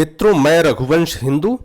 मित्रों, मैं रघुवंश हिंदू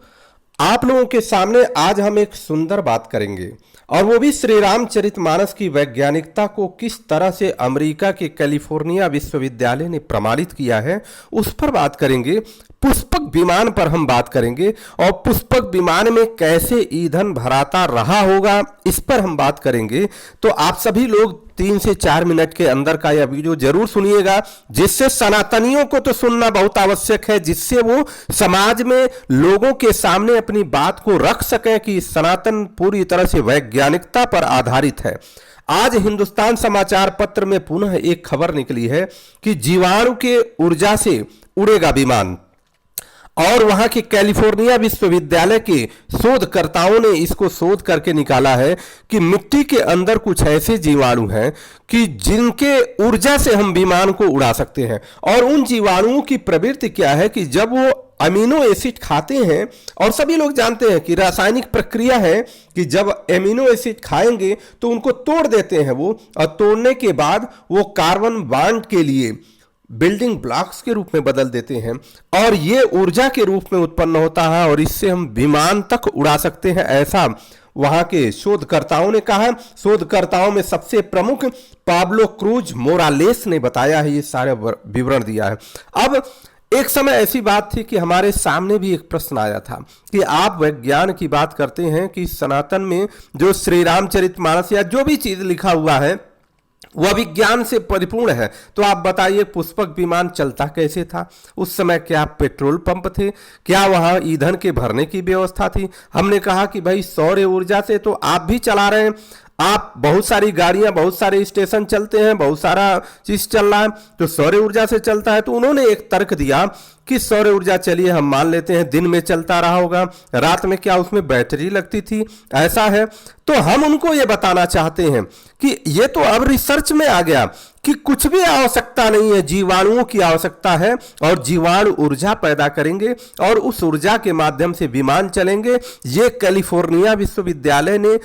आप लोगों के सामने आज हम एक सुंदर बात करेंगे और वो भी श्री रामचरितमानस की वैज्ञानिकता को किस तरह से अमेरिका के कैलिफोर्निया विश्वविद्यालय ने प्रमाणित किया है उस पर बात करेंगे। पुष्पक विमान पर हम बात करेंगे और पुष्पक विमान में कैसे ईंधन भराता रहा होगा इस पर हम बात करेंगे। तो आप सभी लोग 3 से 4 मिनट के अंदर का यह वीडियो जरूर सुनिएगा, जिससे सनातनियों को तो सुनना बहुत आवश्यक है, जिससे वो समाज में लोगों के सामने अपनी बात को रख सकें कि सनातन पूरी तरह से वैज्ञानिकता पर आधारित है। आज हिंदुस्तान समाचार पत्र में पुनः एक खबर निकली है कि जीवाणु के ऊर्जा से उड़ेगा विमान और वहां के कैलिफोर्निया विश्वविद्यालय के शोधकर्ताओं ने इसको शोध करके निकाला है कि मिट्टी के अंदर कुछ ऐसे जीवाणु हैं कि जिनके ऊर्जा से हम विमान को उड़ा सकते हैं। और उन जीवाणुओं की प्रवृत्ति क्या है कि जब वो अमीनो एसिड खाते हैं, और सभी लोग जानते हैं कि रासायनिक प्रक्रिया है कि जब अमीनो एसिड खाएंगे तो उनको तोड़ देते हैं वो, और तोड़ने के बाद वो कार्बन बॉन्ड के लिए बिल्डिंग ब्लॉक्स के रूप में बदल देते हैं और ये ऊर्जा के रूप में उत्पन्न होता है और इससे हम विमान तक उड़ा सकते हैं, ऐसा वहां के शोधकर्ताओं ने कहा है। शोधकर्ताओं में सबसे प्रमुख पाब्लो क्रूज मोरालेस ने बताया है, ये सारे विवरण दिया है। अब एक समय ऐसी बात थी कि हमारे सामने भी एक प्रश्न आया था कि आप विज्ञान की बात करते हैं कि सनातन में जो श्री रामचरितमानस या जो भी चीज लिखा हुआ है वह विज्ञान से परिपूर्ण है, तो आप बताइए पुष्पक विमान चलता कैसे था? उस समय क्या पेट्रोल पंप थे? क्या वहां ईंधन के भरने की व्यवस्था थी? हमने कहा कि भाई सौर ऊर्जा से तो आप भी चला रहे हैं, आप बहुत सारी गाड़ियां, बहुत सारे स्टेशन चलते हैं, बहुत सारा चीज चल रहा है तो सौर ऊर्जा से चलता है। तो उन्होंने एक तर्क दिया कि सौर ऊर्जा चलिए हम मान लेते हैं दिन में चलता रहा होगा, रात में क्या उसमें बैटरी लगती थी? ऐसा है। तो हम उनको ये बताना चाहते हैं कि ये तो अब रिसर्च में आ गया कि कुछ भी आवश्यकता नहीं है, जीवाणुओं की आवश्यकता है और जीवाणु ऊर्जा पैदा करेंगे और उस ऊर्जा के माध्यम से विमान चलेंगे। ये कैलिफोर्निया विश्वविद्यालय ने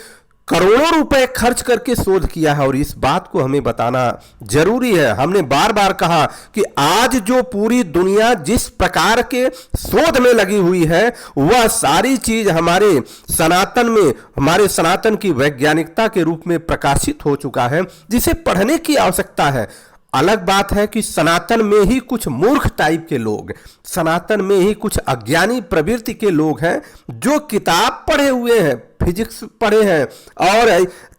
करोड़ों रुपए खर्च करके शोध किया है और इस बात को हमें बताना जरूरी है। हमने बार बार कहा कि आज जो पूरी दुनिया जिस प्रकार के शोध में लगी हुई है वह सारी चीज हमारे सनातन की वैज्ञानिकता के रूप में प्रकाशित हो चुका है, जिसे पढ़ने की आवश्यकता है। अलग बात है कि सनातन में ही कुछ मूर्ख टाइप के लोग, सनातन में ही कुछ अज्ञानी प्रवृत्ति के लोग हैं जो किताब पढ़े हुए हैं, फिजिक्स पढ़े हैं और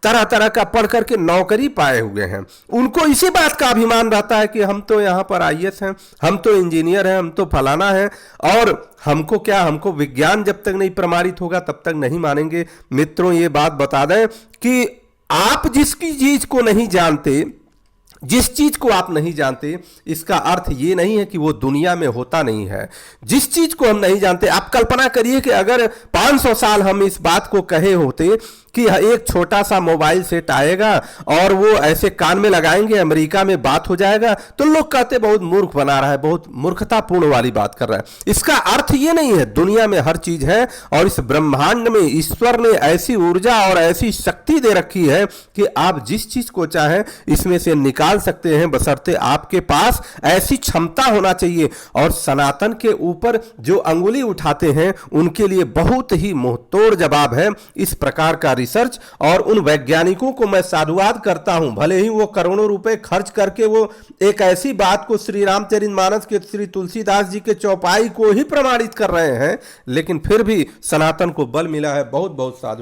तरह तरह का पढ़ करके नौकरी पाए हुए हैं। उनको इसी बात का अभिमान रहता है कि हम तो यहाँ पर आईएएस हैं, हम तो इंजीनियर हैं, हम तो फलाना है, और हमको क्या, हमको विज्ञान जब तक नहीं प्रमाणित होगा तब तक नहीं मानेंगे। मित्रों, ये बात बता दें कि आप जिसकी चीज को नहीं जानते, जिस चीज को आप नहीं जानते, इसका अर्थ ये नहीं है कि वो दुनिया में होता नहीं है। जिस चीज को हम नहीं जानते, आप कल्पना करिए कि अगर 500 साल हम इस बात को कहे होते कि एक छोटा सा मोबाइल सेट आएगा और वो ऐसे कान में लगाएंगे अमेरिका में बात हो जाएगा, तो लोग कहते बहुत मूर्ख बना रहा है, बहुत मूर्खतापूर्ण वाली बात कर रहा है। इसका अर्थ ये नहीं है, दुनिया में हर चीज है और इस ब्रह्मांड में ईश्वर ने ऐसी ऊर्जा और ऐसी शक्ति दे रखी है कि आप जिस चीज को चाहें इसमें से निकाल सकते हैं, बशर्ते आपके पास ऐसी क्षमता होना चाहिए। और सनातन के ऊपर जो अंगुली उठाते हैं उनके लिए बहुत ही मुंहतोड़ जवाब है इस प्रकार का रिसर्च। और उन वैज्ञानिकों को मैं साधुवाद करता हूं, भले ही वो करोड़ों रुपए खर्च करके वो एक ऐसी बात को श्री रामचरितमानस के श्री तुलसीदास जी के चौपाई को ही प्रमाणित कर रहे हैं, लेकिन फिर भी सनातन को बल मिला है। बहुत बहुत साधु।